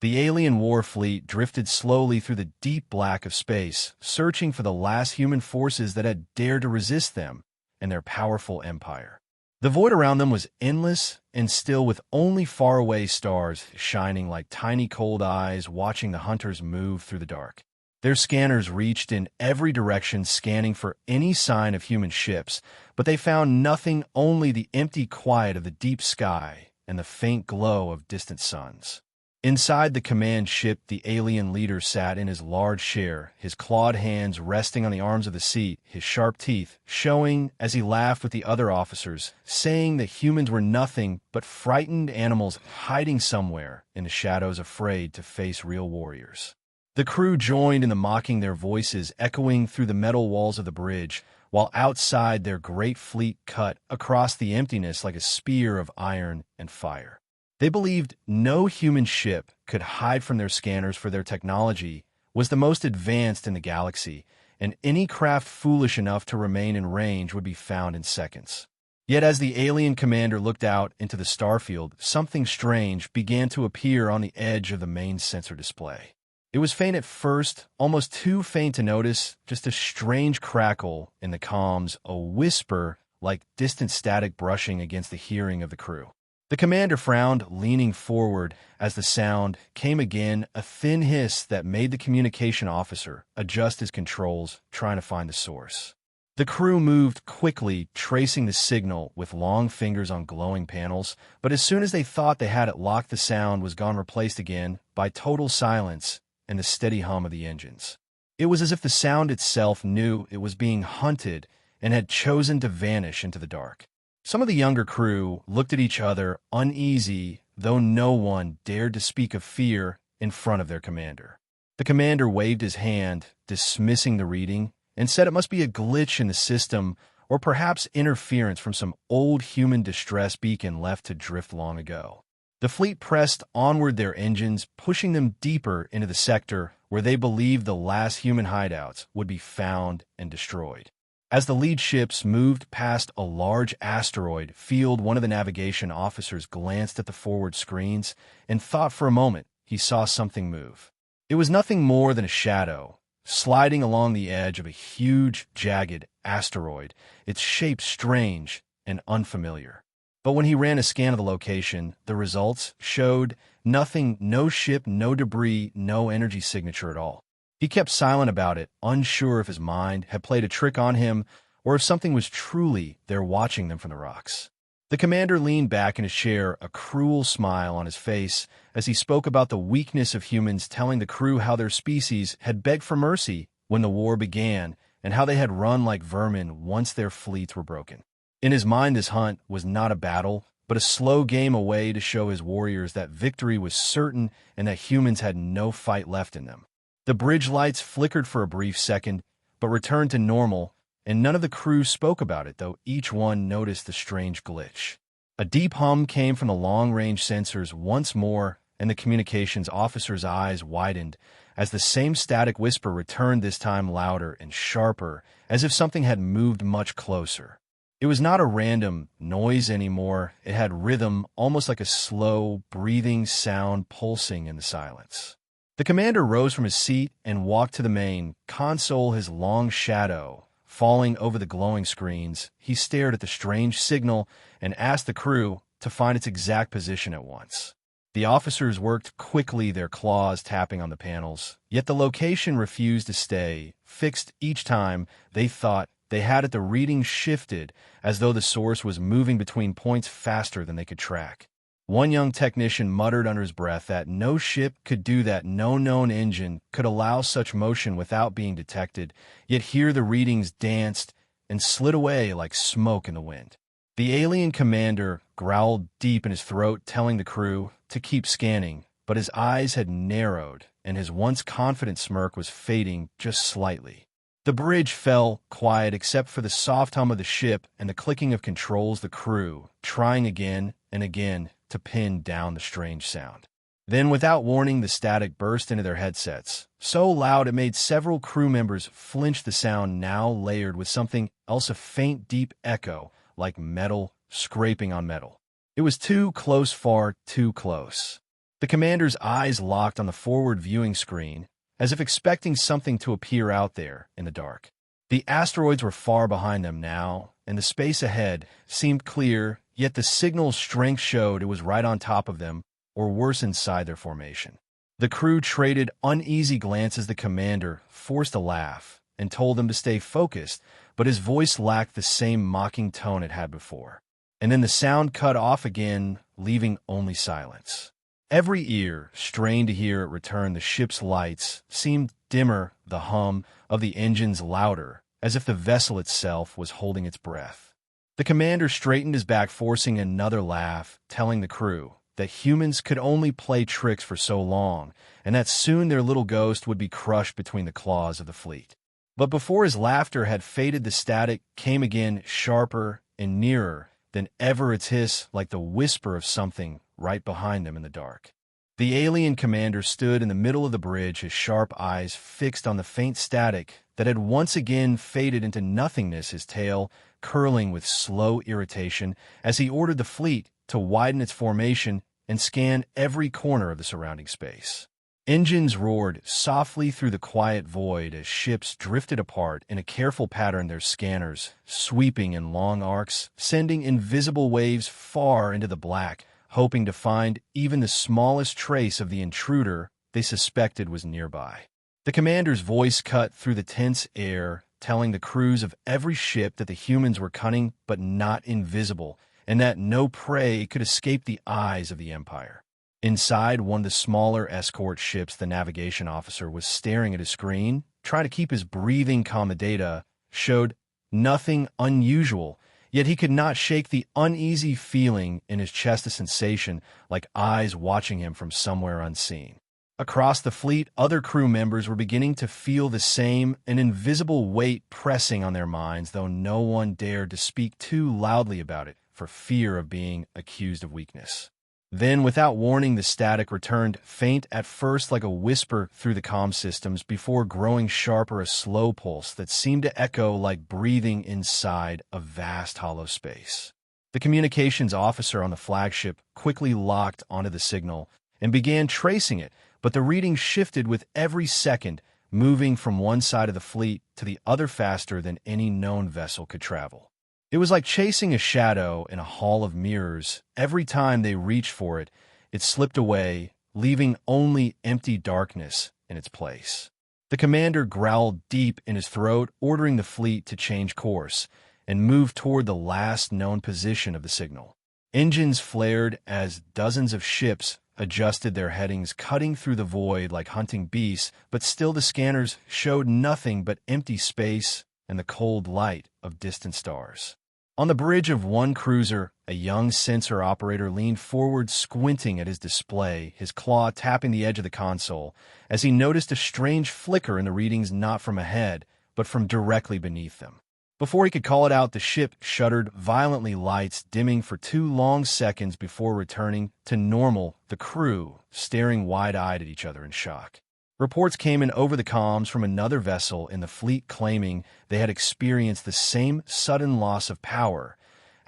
The alien war fleet drifted slowly through the deep black of space, searching for the last human forces that had dared to resist them and their powerful empire. The void around them was endless and still, with only faraway stars shining like tiny cold eyes watching the hunters move through the dark. Their scanners reached in every direction, scanning for any sign of human ships, but they found nothing, only the empty quiet of the deep sky and the faint glow of distant suns. Inside the command ship, the alien leader sat in his large chair, his clawed hands resting on the arms of the seat, his sharp teeth showing as he laughed with the other officers, saying that humans were nothing but frightened animals hiding somewhere in the shadows, afraid to face real warriors. The crew joined in the mocking, their voices echoing through the metal walls of the bridge, while outside their great fleet cut across the emptiness like a spear of iron and fire. They believed no human ship could hide from their scanners, for their technology was the most advanced in the galaxy, and any craft foolish enough to remain in range would be found in seconds. Yet as the alien commander looked out into the starfield, something strange began to appear on the edge of the main sensor display. It was faint at first, almost too faint to notice, just a strange crackle in the comms, a whisper like distant static brushing against the hearing of the crew. The commander frowned, leaning forward as the sound came again, a thin hiss that made the communication officer adjust his controls, trying to find the source. The crew moved quickly, tracing the signal with long fingers on glowing panels, but as soon as they thought they had it locked, the sound was gone, replaced again by total silence and the steady hum of the engines. It was as if the sound itself knew it was being hunted and had chosen to vanish into the dark. Some of the younger crew looked at each other, uneasy, though no one dared to speak of fear in front of their commander. The commander waved his hand, dismissing the reading, and said it must be a glitch in the system, or perhaps interference from some old human distress beacon left to drift long ago. The fleet pressed onward, their engines pushing them deeper into the sector where they believed the last human hideouts would be found and destroyed. As the lead ships moved past a large asteroid field, one of the navigation officers glanced at the forward screens and thought for a moment he saw something move. It was nothing more than a shadow, sliding along the edge of a huge, jagged asteroid, its shape strange and unfamiliar. But when he ran a scan of the location, the results showed nothing, no ship, no debris, no energy signature at all. He kept silent about it, unsure if his mind had played a trick on him or if something was truly there watching them from the rocks. The commander leaned back in his chair, a cruel smile on his face, as he spoke about the weakness of humans, telling the crew how their species had begged for mercy when the war began and how they had run like vermin once their fleets were broken. In his mind, this hunt was not a battle, but a slow game, a way to show his warriors that victory was certain and that humans had no fight left in them. The bridge lights flickered for a brief second, but returned to normal, and none of the crew spoke about it, though each one noticed the strange glitch. A deep hum came from the long-range sensors once more, and the communications officer's eyes widened as the same static whisper returned, this time louder and sharper, as if something had moved much closer. It was not a random noise anymore. It had rhythm, almost like a slow, breathing sound pulsing in the silence. The commander rose from his seat and walked to the main console, his long shadow falling over the glowing screens. He stared at the strange signal and asked the crew to find its exact position at once. The officers worked quickly, their claws tapping on the panels, yet the location refused to stay fixed each time they thought they had it. The reading shifted as though the source was moving between points faster than they could track. One young technician muttered under his breath that no ship could do that, no known engine could allow such motion without being detected, yet here the readings danced and slid away like smoke in the wind. The alien commander growled deep in his throat, telling the crew to keep scanning, but his eyes had narrowed and his once confident smirk was fading just slightly. The bridge fell quiet except for the soft hum of the ship and the clicking of controls, the crew trying again and again to pin down the strange sound. Then, without warning, the static burst into their headsets, so loud it made several crew members flinch. The sound now layered with something else, a faint, deep echo, like metal scraping on metal. It was too close, far too close. The commander's eyes locked on the forward viewing screen, as if expecting something to appear out there in the dark. The asteroids were far behind them now, and the space ahead seemed clear, yet the signal's strength showed it was right on top of them, or worse inside their formation. The crew traded uneasy glances. The commander forced a laugh and told them to stay focused, but his voice lacked the same mocking tone it had before. And then the sound cut off again, leaving only silence. Every ear strained to hear it return. The ship's lights seemed dimmer, the hum of the engines louder, as if the vessel itself was holding its breath. The commander straightened his back, forcing another laugh, telling the crew that humans could only play tricks for so long, and that soon their little ghost would be crushed between the claws of the fleet. But before his laughter had faded, the static came again, sharper and nearer than ever, its hiss like the whisper of something right behind them in the dark. The alien commander stood in the middle of the bridge, his sharp eyes fixed on the faint static that had once again faded into nothingness, his tail curling with slow irritation as he ordered the fleet to widen its formation and scan every corner of the surrounding space. Engines roared softly through the quiet void as ships drifted apart in a careful pattern, their scanners sweeping in long arcs, sending invisible waves far into the black, hoping to find even the smallest trace of the intruder they suspected was nearby. The commander's voice cut through the tense air, telling the crews of every ship that the humans were cunning but not invisible, and that no prey could escape the eyes of the Empire. Inside one of the smaller escort ships, the navigation officer was staring at his screen, trying to keep his breathing calm. The data showed nothing unusual, yet he could not shake the uneasy feeling in his chest, a sensation like eyes watching him from somewhere unseen. Across the fleet, other crew members were beginning to feel the same, an invisible weight pressing on their minds, though no one dared to speak too loudly about it for fear of being accused of weakness. Then, without warning, the static returned, faint at first like a whisper through the comm systems, before growing sharper, a slow pulse that seemed to echo like breathing inside a vast hollow space. The communications officer on the flagship quickly locked onto the signal and began tracing it, but the reading shifted with every second, moving from one side of the fleet to the other faster than any known vessel could travel. It was like chasing a shadow in a hall of mirrors. Every time they reached for it, it slipped away, leaving only empty darkness in its place. The commander growled deep in his throat, ordering the fleet to change course and move toward the last known position of the signal. Engines flared as dozens of ships adjusted their headings, cutting through the void like hunting beasts, but still the scanners showed nothing but empty space and the cold light of distant stars. On the bridge of one cruiser, a young sensor operator leaned forward, squinting at his display, his claw tapping the edge of the console, as he noticed a strange flicker in the readings, not from ahead, but from directly beneath them. Before he could call it out, the ship shuddered violently, lights dimming for 2 long seconds before returning to normal, the crew staring wide-eyed at each other in shock. Reports came in over the comms from another vessel in the fleet claiming they had experienced the same sudden loss of power,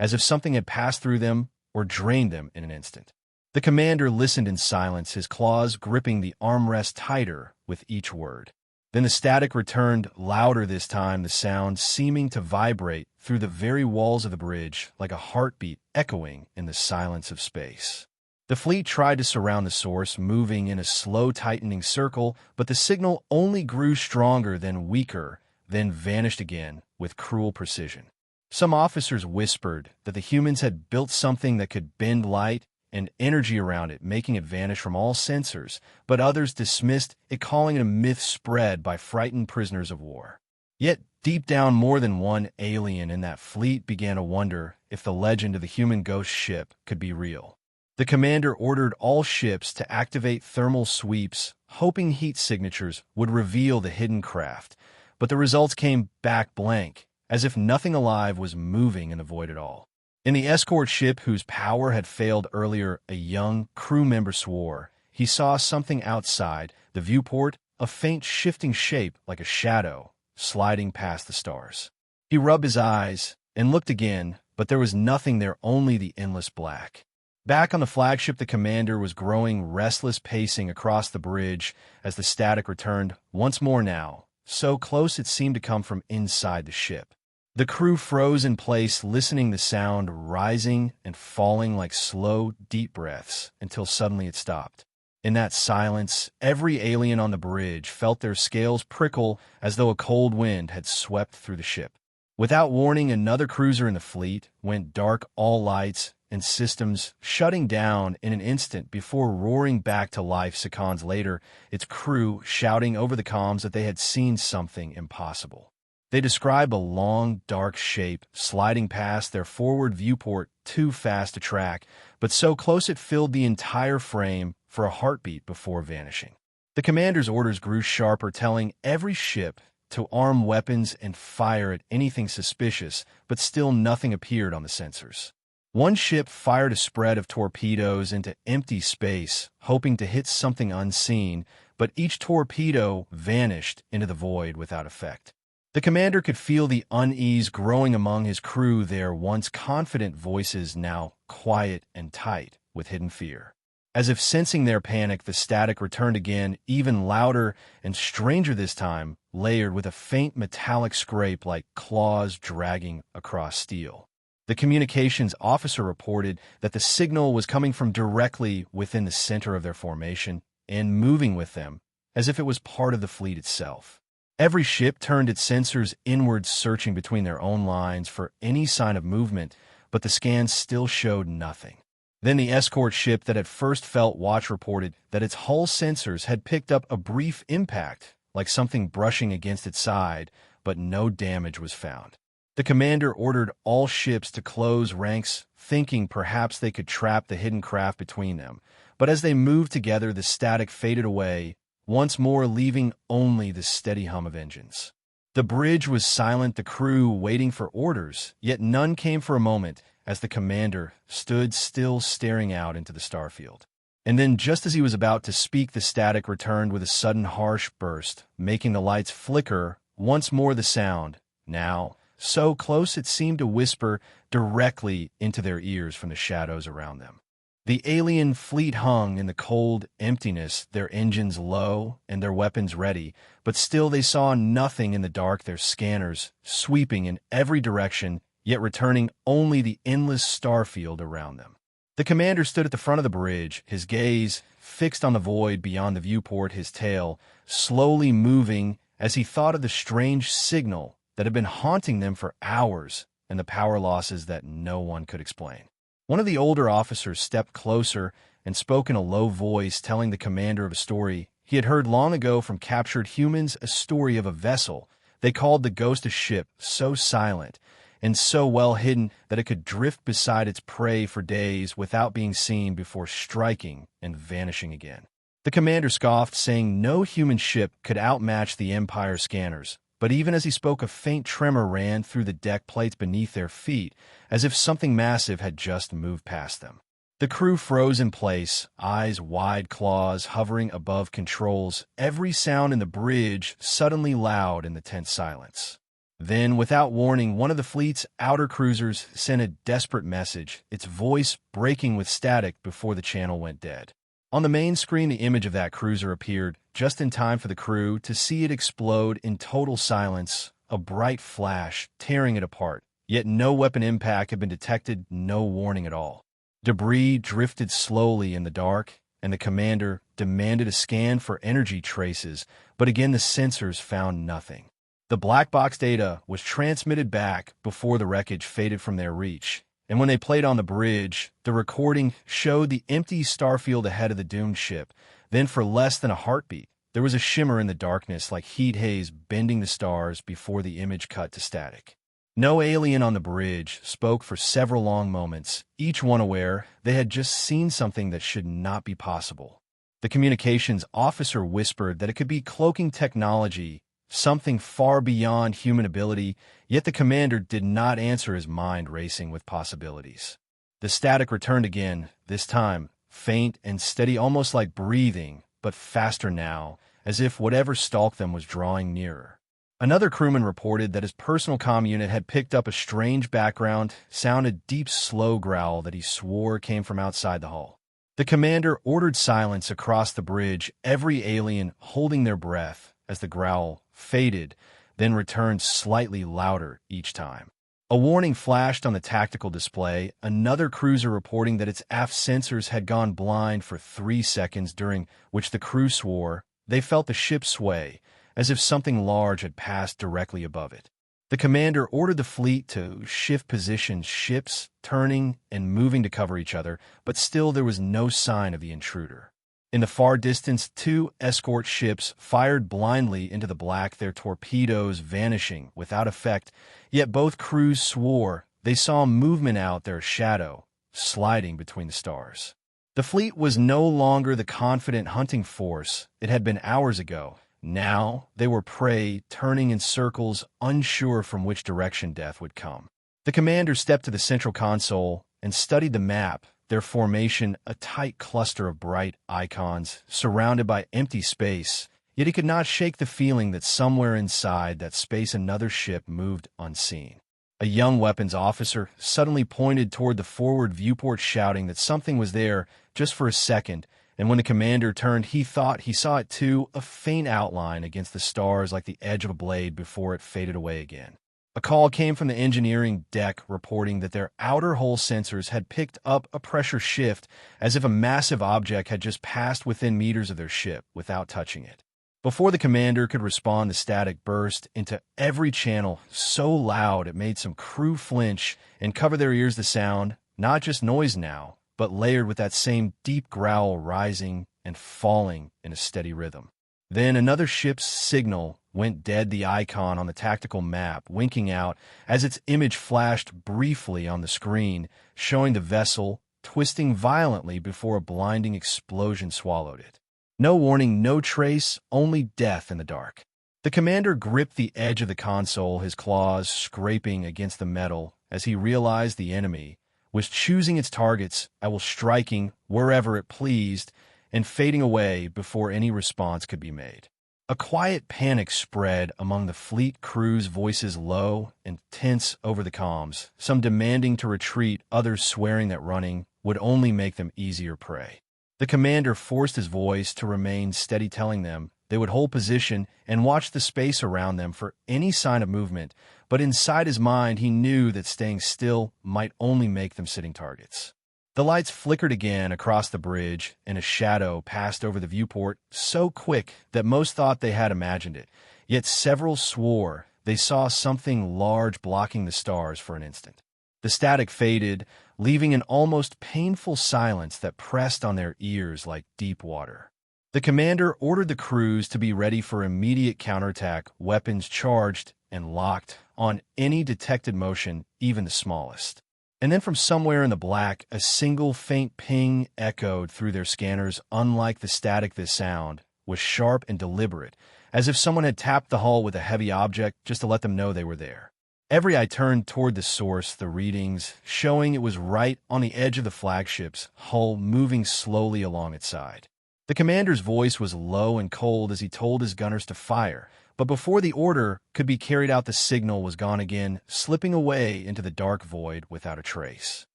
as if something had passed through them or drained them in an instant. The commander listened in silence, his claws gripping the armrest tighter with each word. Then the static returned, louder this time, the sound seeming to vibrate through the very walls of the bridge like a heartbeat echoing in the silence of space. The fleet tried to surround the source, moving in a slow tightening circle, but the signal only grew stronger, then weaker, then vanished again with cruel precision. Some officers whispered that the humans had built something that could bend light and energy around it, making it vanish from all sensors, but others dismissed it, calling it a myth spread by frightened prisoners of war. Yet, deep down, more than one alien in that fleet began to wonder if the legend of the human ghost ship could be real. The commander ordered all ships to activate thermal sweeps, hoping heat signatures would reveal the hidden craft, but the results came back blank, as if nothing alive was moving in the void at all. In the escort ship whose power had failed earlier, a young crew member swore he saw something outside the viewport, a faint shifting shape like a shadow sliding past the stars. He rubbed his eyes and looked again, but there was nothing there, only the endless black. Back on the flagship, the commander was growing restless, pacing across the bridge as the static returned once more now, so close it seemed to come from inside the ship. The crew froze in place, listening the sound rising and falling like slow, deep breaths until suddenly it stopped. In that silence, every alien on the bridge felt their scales prickle as though a cold wind had swept through the ship. Without warning, another cruiser in the fleet went dark, all lights and systems shutting down in an instant before roaring back to life seconds later, its crew shouting over the comms that they had seen something impossible. They describe a long, dark shape sliding past their forward viewport too fast to track, but so close it filled the entire frame for a heartbeat before vanishing. The commander's orders grew sharper, telling every ship to arm weapons and fire at anything suspicious, but still nothing appeared on the sensors. One ship fired a spread of torpedoes into empty space, hoping to hit something unseen, but each torpedo vanished into the void without effect. The commander could feel the unease growing among his crew, their once confident voices now quiet and tight with hidden fear. As if sensing their panic, the static returned again, even louder and stranger this time, layered with a faint metallic scrape like claws dragging across steel. The communications officer reported that the signal was coming from directly within the center of their formation and moving with them, as if it was part of the fleet itself. Every ship turned its sensors inwards, searching between their own lines for any sign of movement, but the scans still showed nothing. Then the escort ship that had first felt watch reported that its hull sensors had picked up a brief impact, like something brushing against its side, but no damage was found. The commander ordered all ships to close ranks, thinking perhaps they could trap the hidden craft between them. But as they moved together, the static faded away, once more leaving only the steady hum of engines. The bridge was silent, the crew waiting for orders, yet none came for a moment as the commander stood still, staring out into the starfield. And then, just as he was about to speak, the static returned with a sudden harsh burst, making the lights flicker. Once more the sound, now so close it seemed to whisper directly into their ears from the shadows around them. The alien fleet hung in the cold emptiness, their engines low and their weapons ready, but still they saw nothing in the dark, their scanners sweeping in every direction, yet returning only the endless starfield around them. The commander stood at the front of the bridge, his gaze fixed on the void beyond the viewport, his tail slowly moving as he thought of the strange signal that had been haunting them for hours and the power losses that no one could explain. One of the older officers stepped closer and spoke in a low voice, telling the commander of a story he had heard long ago from captured humans, a story of a vessel they called the ghost of ship, so silent and so well hidden that it could drift beside its prey for days without being seen before striking and vanishing again. The commander scoffed, saying no human ship could outmatch the Empire scanners. But even as he spoke, a faint tremor ran through the deck plates beneath their feet, as if something massive had just moved past them. The crew froze in place, eyes wide, claws hovering above controls, every sound in the bridge suddenly loud in the tense silence. Then, without warning, one of the fleet's outer cruisers sent a desperate message, its voice breaking with static before the channel went dead. On the main screen, the image of that cruiser appeared, just in time for the crew to see it explode in total silence, a bright flash tearing it apart. Yet no weapon impact had been detected, no warning at all. Debris drifted slowly in the dark, and the commander demanded a scan for energy traces, but again the sensors found nothing. The black box data was transmitted back before the wreckage faded from their reach. And when they played on the bridge, the recording showed the empty starfield ahead of the doomed ship. Then, for less than a heartbeat, there was a shimmer in the darkness like heat haze bending the stars before the image cut to static. No alien on the bridge spoke for several long moments, each one aware they had just seen something that should not be possible. The communications officer whispered that it could be cloaking technology, something far beyond human ability, yet the commander did not answer, his mind racing with possibilities. The static returned again, this time faint and steady, almost like breathing, but faster now, as if whatever stalked them was drawing nearer. Another crewman reported that his personal comm unit had picked up a strange background sound, a deep, slow growl that he swore came from outside the hull. The commander ordered silence across the bridge, every alien holding their breath as the growl faded, then returned slightly louder each time. A warning flashed on the tactical display, another cruiser reporting that its aft sensors had gone blind for 3 seconds, during which the crew swore they felt the ship sway, as if something large had passed directly above it. The commander ordered the fleet to shift positions, ships turning and moving to cover each other, but still there was no sign of the intruder. In the far distance, 2 escort ships fired blindly into the black, their torpedoes vanishing without effect, yet both crews swore they saw movement out their shadow, sliding between the stars. The fleet was no longer the confident hunting force it had been hours ago. Now they were prey, turning in circles, unsure from which direction death would come. The commander stepped to the central console and studied the map, their formation a tight cluster of bright icons surrounded by empty space, yet he could not shake the feeling that somewhere inside that space another ship moved unseen. A young weapons officer suddenly pointed toward the forward viewport, shouting that something was there just for a second, and when the commander turned, he thought he saw it too, a faint outline against the stars like the edge of a blade before it faded away again. A call came from the engineering deck reporting that their outer hull sensors had picked up a pressure shift, as if a massive object had just passed within meters of their ship without touching it. Before the commander could respond, the static burst into every channel, so loud it made some crew flinch and cover their ears. The sound, not just noise now, but layered with that same deep growl, rising and falling in a steady rhythm. Then another ship's signal went dead, the icon on the tactical map winking out as its image flashed briefly on the screen, showing the vessel twisting violently before a blinding explosion swallowed it. No warning, no trace, only death in the dark. The commander gripped the edge of the console, his claws scraping against the metal as he realized the enemy was choosing its targets, striking wherever it pleased, and fading away before any response could be made. A quiet panic spread among the fleet crew's, voices low and tense over the comms, some demanding to retreat, others swearing that running would only make them easier prey. The commander forced his voice to remain steady, telling them they would hold position and watch the space around them for any sign of movement, but inside his mind he knew that staying still might only make them sitting targets. The lights flickered again across the bridge, and a shadow passed over the viewport, so quick that most thought they had imagined it, yet several swore they saw something large blocking the stars for an instant. The static faded, leaving an almost painful silence that pressed on their ears like deep water. The commander ordered the crews to be ready for immediate counterattack, weapons charged and locked on any detected motion, even the smallest. And then from somewhere in the black, a single faint ping echoed through their scanners. Unlike the static, this sound was sharp and deliberate, as if someone had tapped the hull with a heavy object just to let them know they were there. Every eye turned toward the source, the readings showing it was right on the edge of the flagship's hull, moving slowly along its side. The commander's voice was low and cold as he told his gunners to fire, but before the order could be carried out, the signal was gone again, slipping away into the dark void without a trace.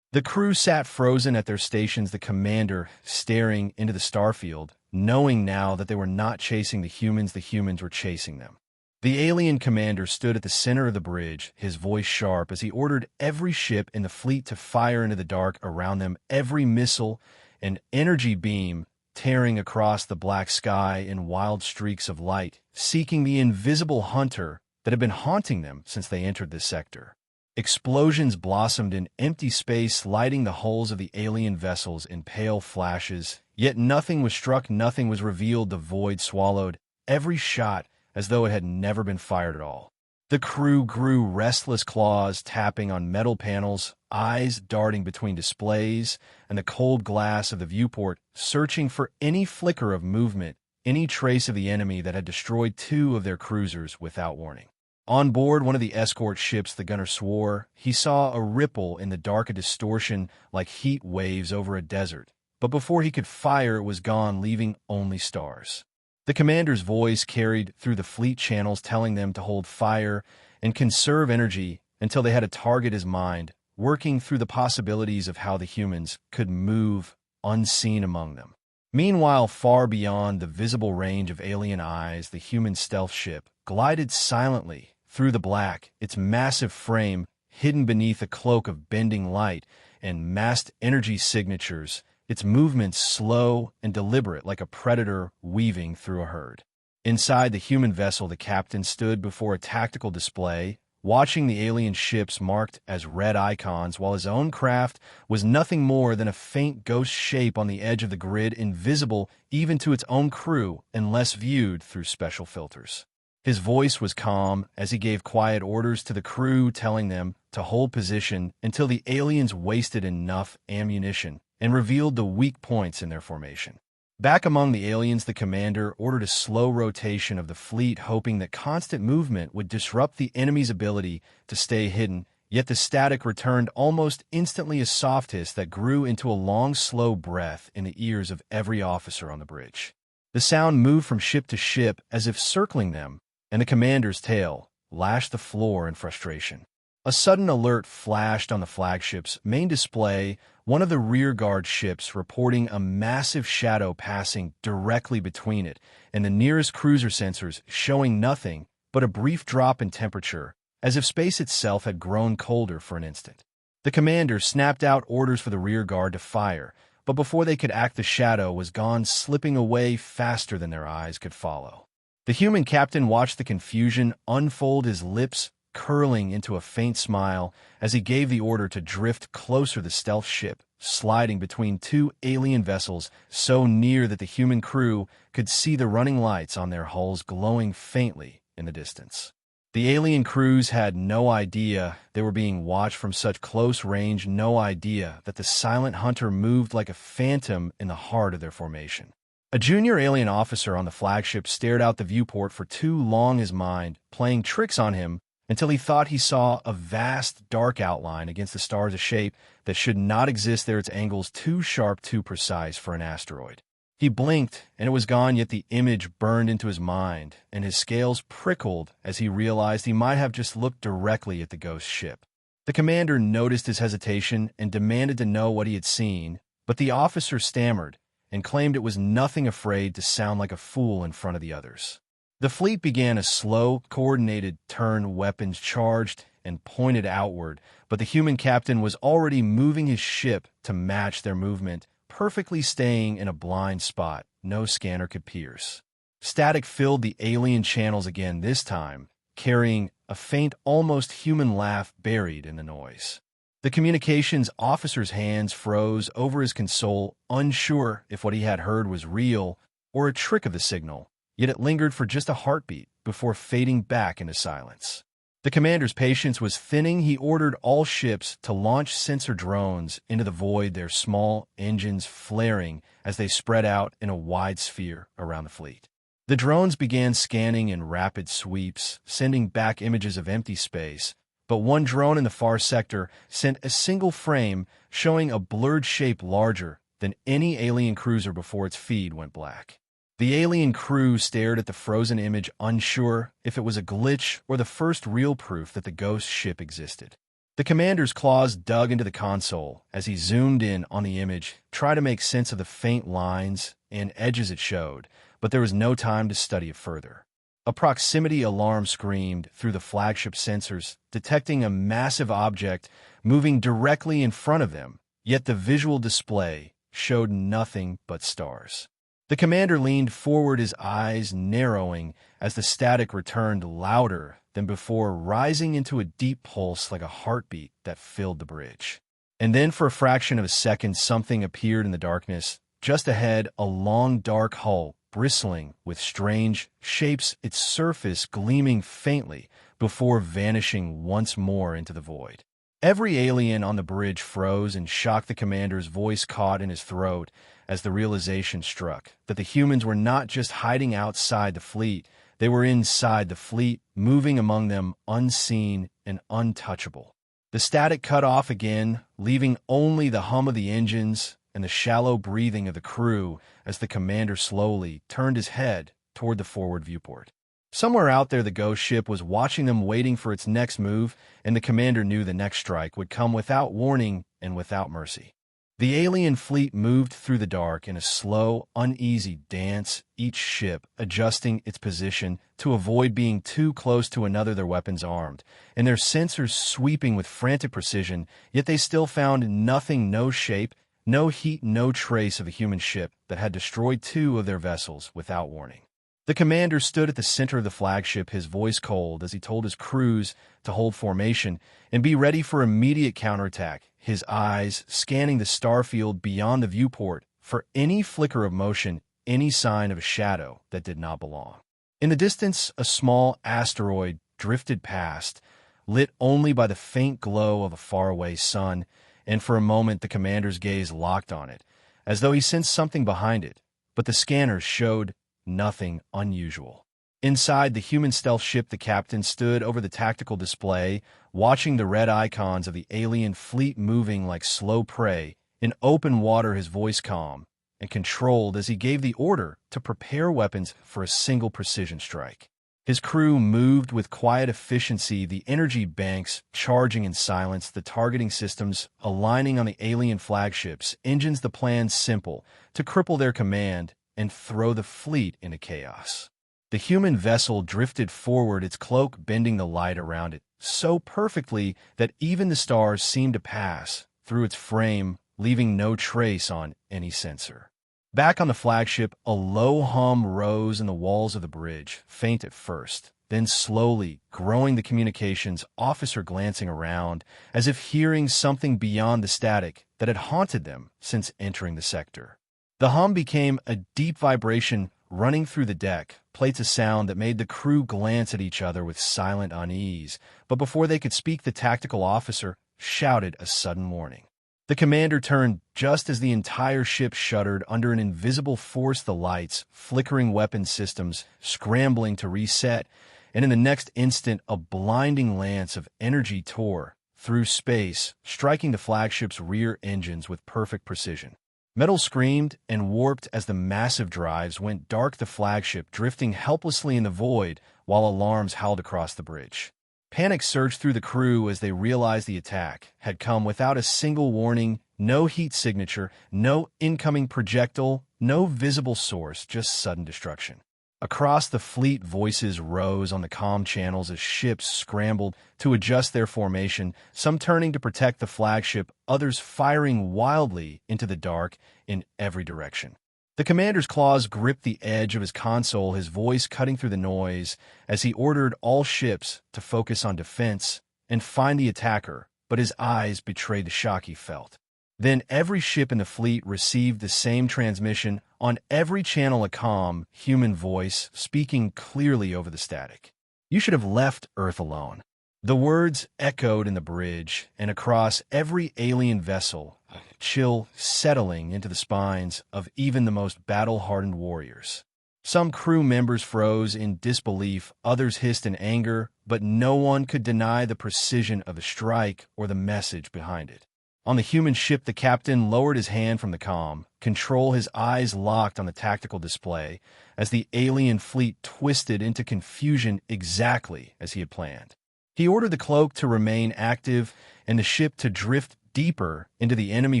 The crew sat frozen at their stations, the commander staring into the starfield, knowing now that they were not chasing the humans were chasing them. The alien commander stood at the center of the bridge, his voice sharp as he ordered every ship in the fleet to fire into the dark around them, every missile and energy beam tearing across the black sky in wild streaks of light, seeking the invisible hunter that had been haunting them since they entered this sector. Explosions blossomed in empty space, lighting the hulls of the alien vessels in pale flashes, yet nothing was struck, nothing was revealed. The void swallowed every shot as though it had never been fired at all. The crew grew restless, claws tapping on metal panels, eyes darting between displays and the cold glass of the viewport, searching for any flicker of movement, any trace of the enemy that had destroyed 2 of their cruisers without warning. On board one of the escort ships, the gunner swore he saw a ripple in the dark, a distortion like heat waves over a desert, but before he could fire, it was gone, leaving only stars. The commander's voice carried through the fleet channels telling them to hold fire and conserve energy until they had a target in mind, working through the possibilities of how the humans could move unseen among them. Meanwhile, far beyond the visible range of alien eyes, the human stealth ship glided silently through the black, its massive frame hidden beneath a cloak of bending light and massed energy signatures, its movements slow and deliberate like a predator weaving through a herd. Inside the human vessel, the captain stood before a tactical display, watching the alien ships marked as red icons, while his own craft was nothing more than a faint ghost shape on the edge of the grid, invisible even to its own crew unless viewed through special filters. His voice was calm as he gave quiet orders to the crew, telling them to hold position until the aliens wasted enough ammunition and revealed the weak points in their formation. Back among the aliens, the commander ordered a slow rotation of the fleet, hoping that constant movement would disrupt the enemy's ability to stay hidden, yet the static returned almost instantly, a soft hiss that grew into a long, slow breath in the ears of every officer on the bridge. The sound moved from ship to ship as if circling them, and the commander's tail lashed the floor in frustration. A sudden alert flashed on the flagship's main display, one of the rearguard ships reporting a massive shadow passing directly between it and the nearest cruiser, sensors showing nothing but a brief drop in temperature, as if space itself had grown colder for an instant. The commander snapped out orders for the rearguard to fire, but before they could act, the shadow was gone, slipping away faster than their eyes could follow. The human captain watched the confusion unfold, his lips curling into a faint smile as he gave the order to drift closer, the stealth ship sliding between two alien vessels so near that the human crew could see the running lights on their hulls glowing faintly in the distance. The alien crews had no idea they were being watched from such close range, no idea that the silent hunter moved like a phantom in the heart of their formation. A junior alien officer on the flagship stared out the viewport for too long, his mind playing tricks on him, until he thought he saw a vast, dark outline against the stars, a shape that should not exist there, its angles too sharp, too precise for an asteroid. He blinked, and it was gone, yet the image burned into his mind, and his scales prickled as he realized he might have just looked directly at the ghost ship. The commander noticed his hesitation and demanded to know what he had seen, but the officer stammered and claimed it was nothing, afraid to sound like a fool in front of the others. The fleet began a slow, coordinated turn, weapons charged and pointed outward, but the human captain was already moving his ship to match their movement, perfectly staying in a blind spot no scanner could pierce. Static filled the alien channels again, this time carrying a faint, almost human laugh buried in the noise. The communications officer's hands froze over his console, unsure if what he had heard was real or a trick of the signal. Yet it lingered for just a heartbeat before fading back into silence. The commander's patience was thinning. He ordered all ships to launch sensor drones into the void, their small engines flaring as they spread out in a wide sphere around the fleet. The drones began scanning in rapid sweeps, sending back images of empty space, but one drone in the far sector sent a single frame showing a blurred shape larger than any alien cruiser before its feed went black. The alien crew stared at the frozen image, unsure if it was a glitch or the first real proof that the ghost ship existed. The commander's claws dug into the console as he zoomed in on the image, trying to make sense of the faint lines and edges it showed, but there was no time to study it further. A proximity alarm screamed through the flagship sensors, detecting a massive object moving directly in front of them, yet the visual display showed nothing but stars. The commander leaned forward, his eyes narrowing as the static returned louder than before, rising into a deep pulse like a heartbeat that filled the bridge. And then, for a fraction of a second, something appeared in the darkness. Just ahead, a long, dark hull, bristling with strange shapes, its surface gleaming faintly before vanishing once more into the void. Every alien on the bridge froze in shock. The commander's voice caught in his throat as the realization struck that the humans were not just hiding outside the fleet, they were inside the fleet, moving among them, unseen and untouchable. The static cut off again, leaving only the hum of the engines and the shallow breathing of the crew as the commander slowly turned his head toward the forward viewport. Somewhere out there, the ghost ship was watching them, waiting for its next move, and the commander knew the next strike would come without warning and without mercy. The alien fleet moved through the dark in a slow, uneasy dance, each ship adjusting its position to avoid being too close to another, their weapons armed, and their sensors sweeping with frantic precision, yet they still found nothing, no shape, no heat, no trace of a human ship that had destroyed two of their vessels without warning. The commander stood at the center of the flagship, his voice cold as he told his crews to hold formation and be ready for immediate counterattack, his eyes scanning the starfield beyond the viewport for any flicker of motion, any sign of a shadow that did not belong. In the distance, a small asteroid drifted past, lit only by the faint glow of a faraway sun, and for a moment the commander's gaze locked on it, as though he sensed something behind it, but the scanners showed nothing unusual. Inside the human stealth ship, the captain stood over the tactical display, watching the red icons of the alien fleet moving like slow prey. In open water, his voice calm and controlled as he gave the order to prepare weapons for a single precision strike. His crew moved with quiet efficiency, the energy banks charging in silence, the targeting systems aligning on the alien flagships, engines the plan simple, to cripple their command and throw the fleet into chaos. The human vessel drifted forward, its cloak bending the light around it so perfectly that even the stars seemed to pass through its frame, leaving no trace on any sensor. Back on the flagship, a low hum rose in the walls of the bridge, faint at first, then slowly growing, the communications officer glancing around, as if hearing something beyond the static that had haunted them since entering the sector. The hum became a deep vibration running through the deck, plates of sound that made the crew glance at each other with silent unease, but before they could speak, the tactical officer shouted a sudden warning. The commander turned just as the entire ship shuddered under an invisible force, the lights, flickering weapon systems, scrambling to reset, and in the next instant a blinding lance of energy tore through space, striking the flagship's rear engines with perfect precision. Metal screamed and warped as the massive drives went dark, the flagship drifting helplessly in the void while alarms howled across the bridge. Panic surged through the crew as they realized the attack had come without a single warning, no heat signature, no incoming projectile, no visible source, just sudden destruction. Across the fleet, voices rose on the comm channels as ships scrambled to adjust their formation, some turning to protect the flagship, others firing wildly into the dark in every direction. The commander's claws gripped the edge of his console, his voice cutting through the noise as he ordered all ships to focus on defense and find the attacker, but his eyes betrayed the shock he felt. Then every ship in the fleet received the same transmission, on every channel a calm, human voice speaking clearly over the static. "You should have left Earth alone." The words echoed in the bridge and across every alien vessel, a chill settling into the spines of even the most battle-hardened warriors. Some crew members froze in disbelief, others hissed in anger, but no one could deny the precision of the strike or the message behind it. On the human ship, the captain lowered his hand from the comm control, his eyes locked on the tactical display as the alien fleet twisted into confusion exactly as he had planned. He ordered the cloak to remain active and the ship to drift deeper into the enemy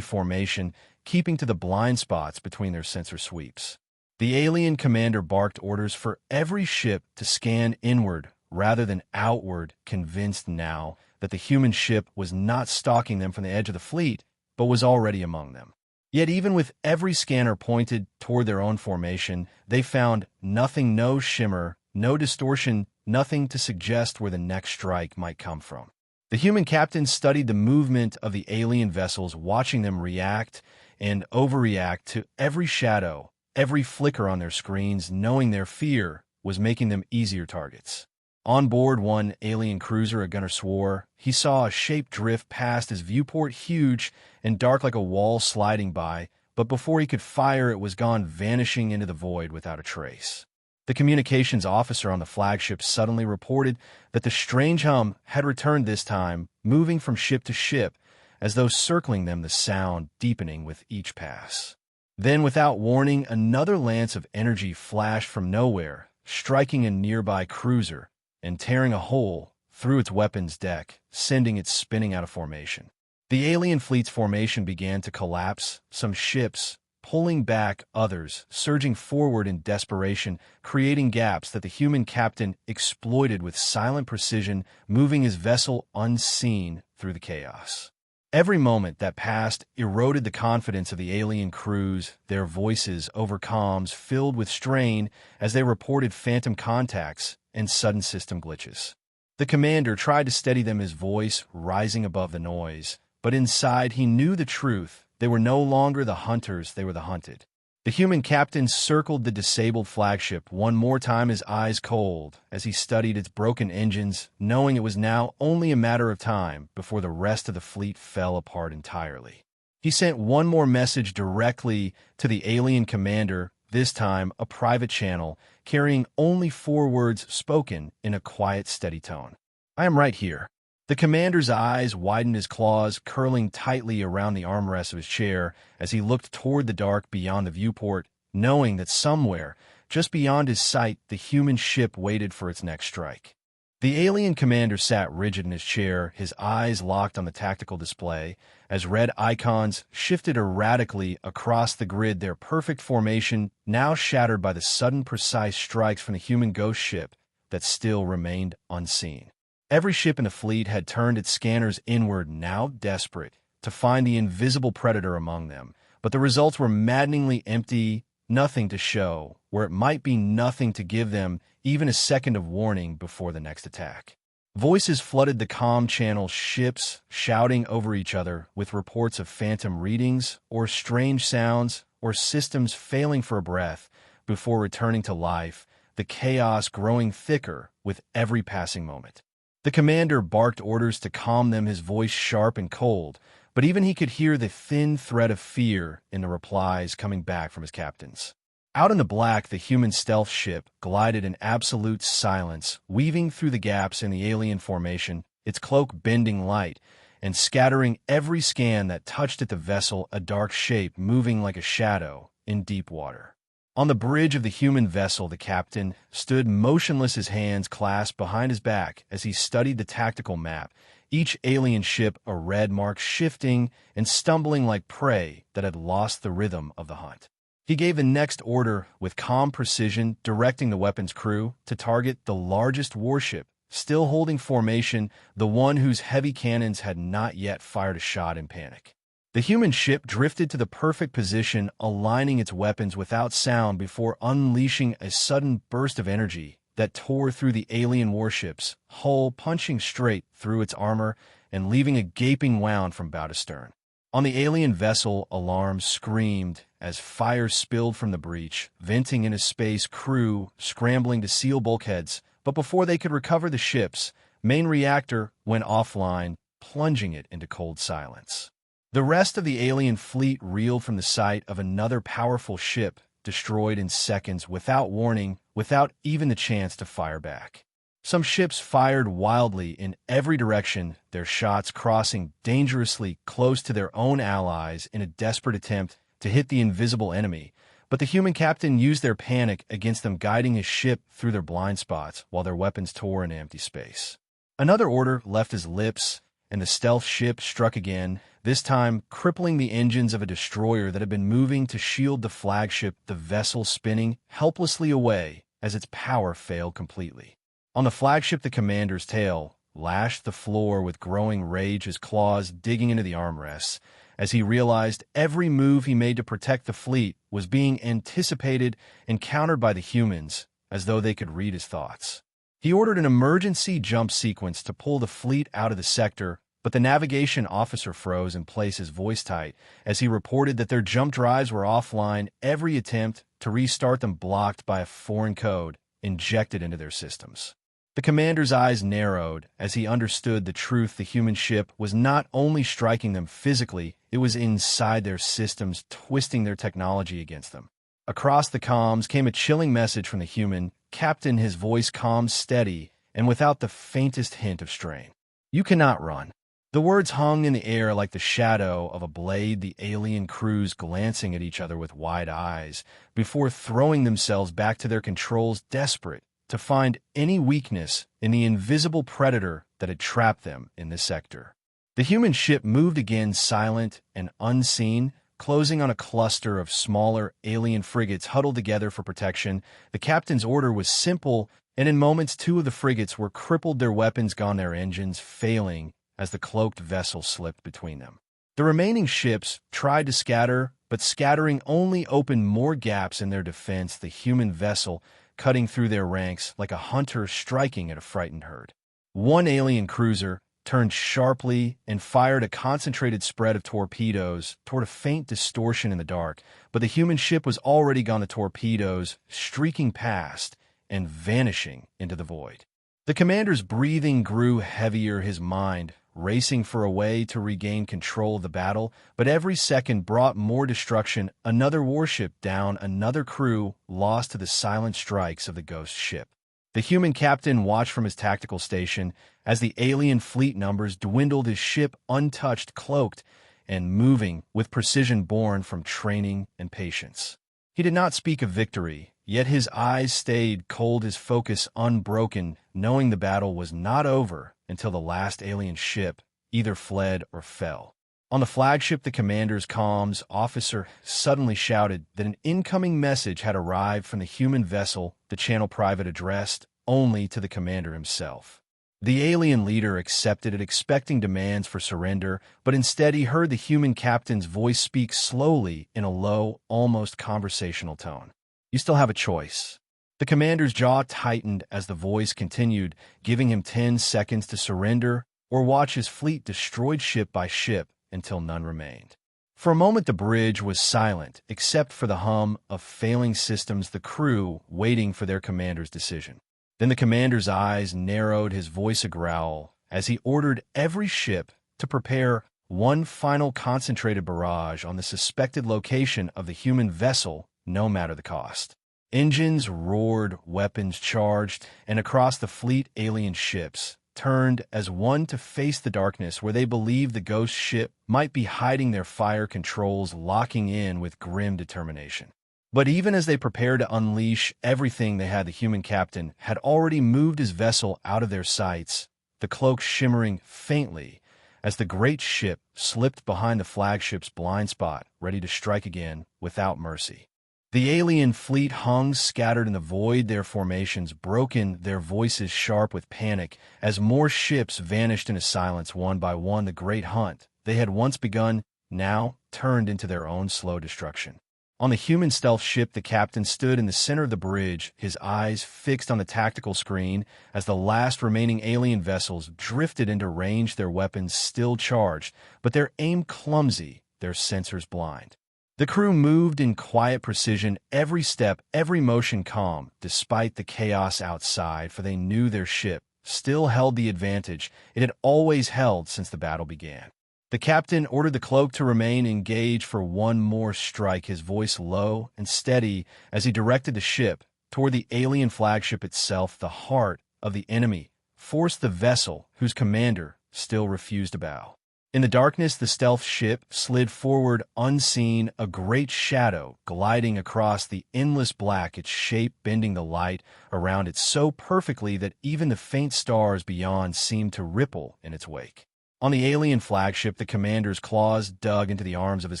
formation, keeping to the blind spots between their sensor sweeps. The alien commander barked orders for every ship to scan inward rather than outward, convinced now that the human ship was not stalking them from the edge of the fleet, but was already among them. Yet even with every scanner pointed toward their own formation, they found nothing, no shimmer, no distortion, nothing to suggest where the next strike might come from. The human captain studied the movement of the alien vessels, watching them react and overreact to every shadow, every flicker on their screens, knowing their fear was making them easier targets. On board one alien cruiser, a gunner swore he saw a shape drift past his viewport, huge and dark like a wall sliding by, but before he could fire, it was gone, vanishing into the void without a trace. The communications officer on the flagship suddenly reported that the strange hum had returned, this time moving from ship to ship, as though circling them, the sound deepening with each pass. Then, without warning, another lance of energy flashed from nowhere, striking a nearby cruiser and tearing a hole through its weapons deck, sending it spinning out of formation. The alien fleet's formation began to collapse, some ships pulling back, others surging forward in desperation, creating gaps that the human captain exploited with silent precision, moving his vessel unseen through the chaos. Every moment that passed eroded the confidence of the alien crews, their voices over comms filled with strain as they reported phantom contacts and sudden system glitches. The commander tried to steady them, his voice rising above the noise, but inside he knew the truth. They were no longer the hunters, they were the hunted. The human captain circled the disabled flagship one more time, his eyes cold, as he studied its broken engines, knowing it was now only a matter of time before the rest of the fleet fell apart entirely. He sent one more message directly to the alien commander, this time a private channel, carrying only 4 words spoken in a quiet, steady tone. "I am right here." The commander's eyes widened, his claws curling tightly around the armrests of his chair as he looked toward the dark beyond the viewport, knowing that somewhere, just beyond his sight, the human ship waited for its next strike. The alien commander sat rigid in his chair, his eyes locked on the tactical display, as red icons shifted erratically across the grid, their perfect formation now shattered by the sudden precise strikes from the human ghost ship that still remained unseen. Every ship in the fleet had turned its scanners inward, now desperate to find the invisible predator among them, but the results were maddeningly empty, nothing to show, where it might be nothing to give them even a second of warning before the next attack. Voices flooded the comm channel, ships shouting over each other with reports of phantom readings or strange sounds or systems failing for a breath before returning to life, the chaos growing thicker with every passing moment. The commander barked orders to calm them, his voice sharp and cold, but even he could hear the thin thread of fear in the replies coming back from his captains. Out in the black, the human stealth ship glided in absolute silence, weaving through the gaps in the alien formation, its cloak bending light and scattering every scan that touched at the vessel, a dark shape moving like a shadow in deep water. On the bridge of the human vessel, the captain stood motionless, his hands clasped behind his back as he studied the tactical map, each alien ship a red mark, shifting and stumbling like prey that had lost the rhythm of the hunt. He gave the next order with calm precision, directing the weapons crew to target the largest warship, still holding formation, the one whose heavy cannons had not yet fired a shot in panic. The human ship drifted to the perfect position, aligning its weapons without sound before unleashing a sudden burst of energy that tore through the alien warship's hull, punching straight through its armor and leaving a gaping wound from bow to stern. On the alien vessel, alarms screamed as fire spilled from the breach, venting in a space, crew scrambling to seal bulkheads, but before they could recover the ship's main reactor went offline, plunging it into cold silence. The rest of the alien fleet reeled from the sight of another powerful ship destroyed in seconds, without warning, without even the chance to fire back. Some ships fired wildly in every direction, their shots crossing dangerously close to their own allies in a desperate attempt to hit the invisible enemy, but the human captain used their panic against them, guiding his ship through their blind spots while their weapons tore into empty space. Another order left his lips, and the stealth ship struck again, this time crippling the engines of a destroyer that had been moving to shield the flagship, the vessel spinning helplessly away as its power failed completely. On the flagship, the commander's tail lashed the floor with growing rage, his claws digging into the armrests, as he realized every move he made to protect the fleet was being anticipated and countered by the humans, as though they could read his thoughts. He ordered an emergency jump sequence to pull the fleet out of the sector, but the navigation officer froze in place, his voice tight, as he reported that their jump drives were offline, every attempt to restart them blocked by a foreign code injected into their systems. The commander's eyes narrowed as he understood the truth. The human ship was not only striking them physically, it was inside their systems, twisting their technology against them. Across the comms came a chilling message from the human captain, his voice calm, steady, and without the faintest hint of strain. "You cannot run." The words hung in the air like the shadow of a blade, the alien crews glancing at each other with wide eyes before throwing themselves back to their controls, desperate to find any weakness in the invisible predator that had trapped them in this sector. The human ship moved again, silent and unseen, closing on a cluster of smaller alien frigates huddled together for protection. The captain's order was simple, and in moments 2 of the frigates were crippled, their weapons gone, their engines failing as the cloaked vessel slipped between them. The remaining ships tried to scatter, but scattering only opened more gaps in their defense, the human vessel cutting through their ranks like a hunter striking at a frightened herd. One alien cruiser turned sharply and fired a concentrated spread of torpedoes toward a faint distortion in the dark, but the human ship was already gone, the torpedoes streaking past and vanishing into the void. The commander's breathing grew heavier, his mind racing for a way to regain control of the battle, but every second brought more destruction. Another warship down, another crew lost to the silent strikes of the ghost ship. The human captain watched from his tactical station as the alien fleet numbers dwindled, his ship untouched, cloaked, and moving with precision born from training and patience. He did not speak of victory, yet his eyes stayed cold, his focus unbroken, knowing the battle was not over until the last alien ship either fled or fell. On the flagship, the commander's comms officer suddenly shouted that an incoming message had arrived from the human vessel, the channel private addressed only to the commander himself. The alien leader accepted it, expecting demands for surrender, but instead he heard the human captain's voice speak slowly in a low, almost conversational tone. "You still have a choice." The commander's jaw tightened as the voice continued, giving him 10 seconds to surrender or watch his fleet destroyed ship by ship until none remained. For a moment the bridge was silent, except for the hum of failing systems, the crew waiting for their commander's decision. Then the commander's eyes narrowed, his voice a growl, as he ordered every ship to prepare one final concentrated barrage on the suspected location of the human vessel, no matter the cost. Engines roared, weapons charged, and across the fleet alien ships turned as one to face the darkness where they believed the ghost ship might be hiding, their fire controls locking in with grim determination. But even as they prepared to unleash everything they had, the human captain had already moved his vessel out of their sights, the cloak shimmering faintly as the great ship slipped behind the flagship's blind spot, ready to strike again without mercy. The alien fleet hung scattered in the void, their formations broken, their voices sharp with panic, as more ships vanished into silence one by one. The great hunt they had once begun now turned into their own slow destruction. On the human stealth ship, the captain stood in the center of the bridge, his eyes fixed on the tactical screen as the last remaining alien vessels drifted into range, their weapons still charged, but their aim clumsy, their sensors blind. The crew moved in quiet precision, every step, every motion calm, despite the chaos outside, for they knew their ship still held the advantage it had always held since the battle began. The captain ordered the cloak to remain engaged for one more strike, his voice low and steady as he directed the ship toward the alien flagship itself. The heart of the enemy forced the vessel, whose commander still refused to bow. In the darkness, the stealth ship slid forward unseen, a great shadow gliding across the endless black, its shape bending the light around it so perfectly that even the faint stars beyond seemed to ripple in its wake. On the alien flagship, the commander's claws dug into the arms of his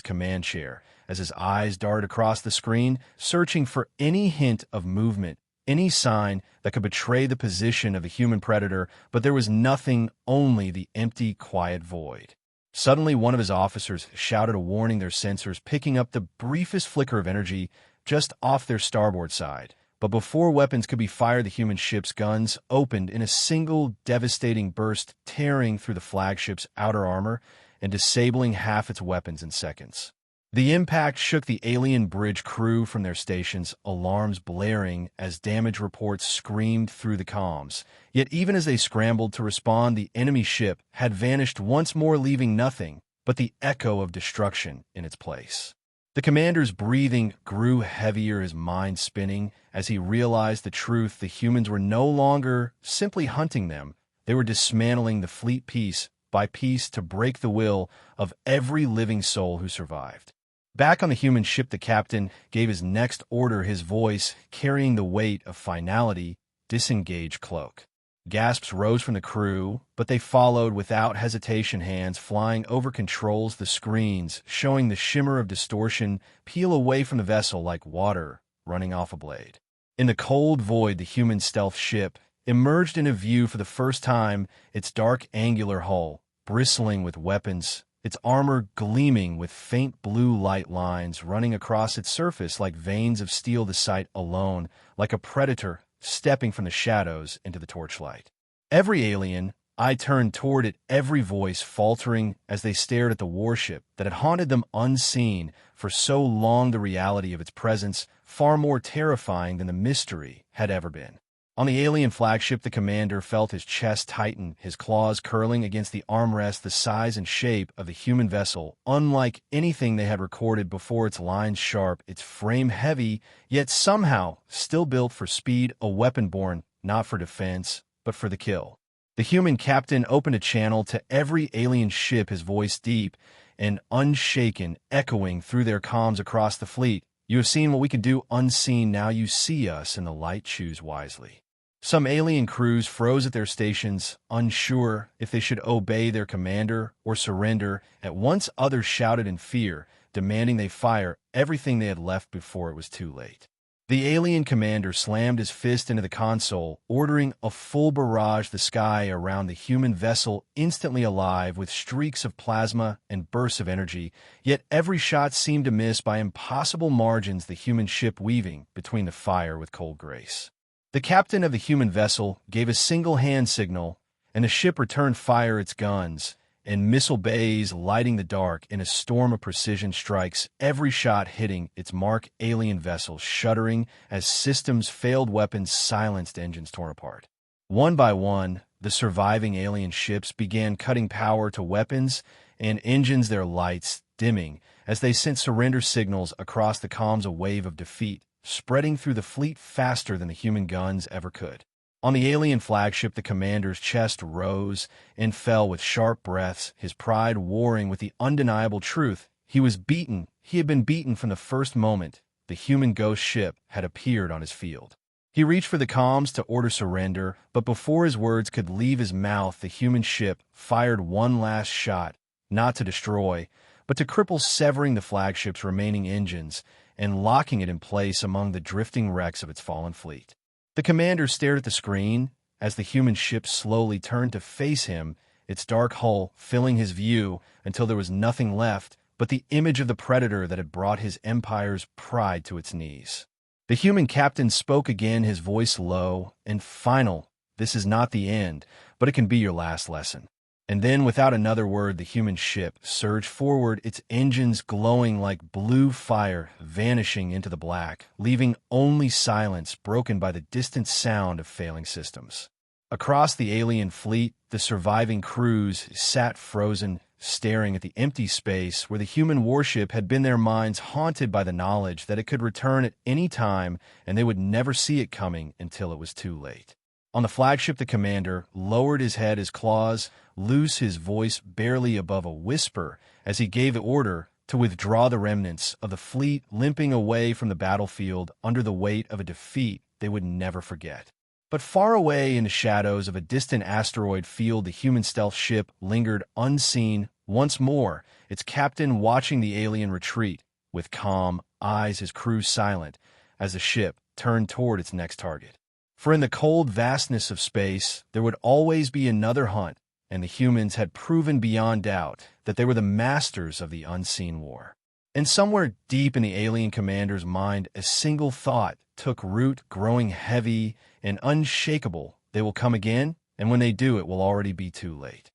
command chair as his eyes darted across the screen, searching for any hint of movement, any sign that could betray the position of a human predator, but there was nothing, only the empty, quiet void. Suddenly, one of his officers shouted a warning, their sensors picking up the briefest flicker of energy just off their starboard side. But before weapons could be fired, the human ship's guns opened in a single devastating burst, tearing through the flagship's outer armor and disabling half its weapons in seconds. The impact shook the alien bridge crew from their stations, alarms blaring as damage reports screamed through the comms. Yet even as they scrambled to respond, the enemy ship had vanished once more, leaving nothing but the echo of destruction in its place. The commander's breathing grew heavier, his mind spinning, as he realized the truth. The humans were no longer simply hunting them. They were dismantling the fleet piece by piece to break the will of every living soul who survived. Back on the human ship, the captain gave his next order, his voice carrying the weight of finality. Disengage cloak. Gasps rose from the crew, but they followed without hesitation, hands flying over controls, the screens showing the shimmer of distortion peel away from the vessel like water running off a blade. In the cold void, the human stealth ship emerged into view for the first time, its dark angular hull bristling with weapons, its armor gleaming with faint blue light lines running across its surface like veins of steel, the sight alone like a predator stepping from the shadows into the torchlight. Every alien eye turned toward it, every voice faltering as they stared at the warship that had haunted them unseen for so long, the reality of its presence far more terrifying than the mystery had ever been. On the alien flagship, the commander felt his chest tighten, his claws curling against the armrest, the size and shape of the human vessel, unlike anything they had recorded before, its lines sharp, its frame heavy, yet somehow still built for speed, a weapon born not for defense, but for the kill. The human captain opened a channel to every alien ship, his voice deep and unshaken, echoing through their comms across the fleet. You have seen what we can do unseen, now you see us in the light, choose wisely. Some alien crews froze at their stations, unsure if they should obey their commander or surrender. At once others shouted in fear, demanding they fire everything they had left before it was too late. The alien commander slammed his fist into the console, ordering a full barrage, the sky around the human vessel instantly alive with streaks of plasma and bursts of energy, yet every shot seemed to miss by impossible margins, the human ship weaving between the fire with cold grace. The captain of the human vessel gave a single hand signal, and the ship returned fire, its guns and missile bays lighting the dark in a storm of precision strikes, every shot hitting its mark, alien vessel shuddering as systems failed, weapons silenced, engines torn apart. One by one, the surviving alien ships began cutting power to weapons and engines, their lights dimming as they sent surrender signals across the comms, a wave of defeat spreading through the fleet faster than the human guns ever could. On the alien flagship, the commander's chest rose and fell with sharp breaths, his pride warring with the undeniable truth. He was beaten. He had been beaten from the first moment the human ghost ship had appeared on his field. He reached for the comms to order surrender, but before his words could leave his mouth, the human ship fired one last shot, not to destroy, but to cripple, severing the flagship's remaining engines and locking it in place among the drifting wrecks of its fallen fleet. The commander stared at the screen as the human ship slowly turned to face him, its dark hull filling his view until there was nothing left but the image of the predator that had brought his empire's pride to its knees. The human captain spoke again, his voice low and final. This is not the end, but it can be your last lesson. And then, without another word, the human ship surged forward, its engines glowing like blue fire, vanishing into the black, leaving only silence broken by the distant sound of failing systems. Across the alien fleet, the surviving crews sat frozen, staring at the empty space where the human warship had been, their minds haunted by the knowledge that it could return at any time, and they would never see it coming until it was too late. On the flagship, the commander lowered his head, his claws loose, his voice barely above a whisper as he gave the order to withdraw, the remnants of the fleet limping away from the battlefield under the weight of a defeat they would never forget. But far away in the shadows of a distant asteroid field, the human stealth ship lingered unseen once more, its captain watching the alien retreat with calm eyes, his crew silent as the ship turned toward its next target. For in the cold vastness of space, there would always be another hunt, and the humans had proven beyond doubt that they were the masters of the unseen war. And somewhere deep in the alien commander's mind, a single thought took root, growing heavy and unshakable. They will come again, and when they do, it will already be too late.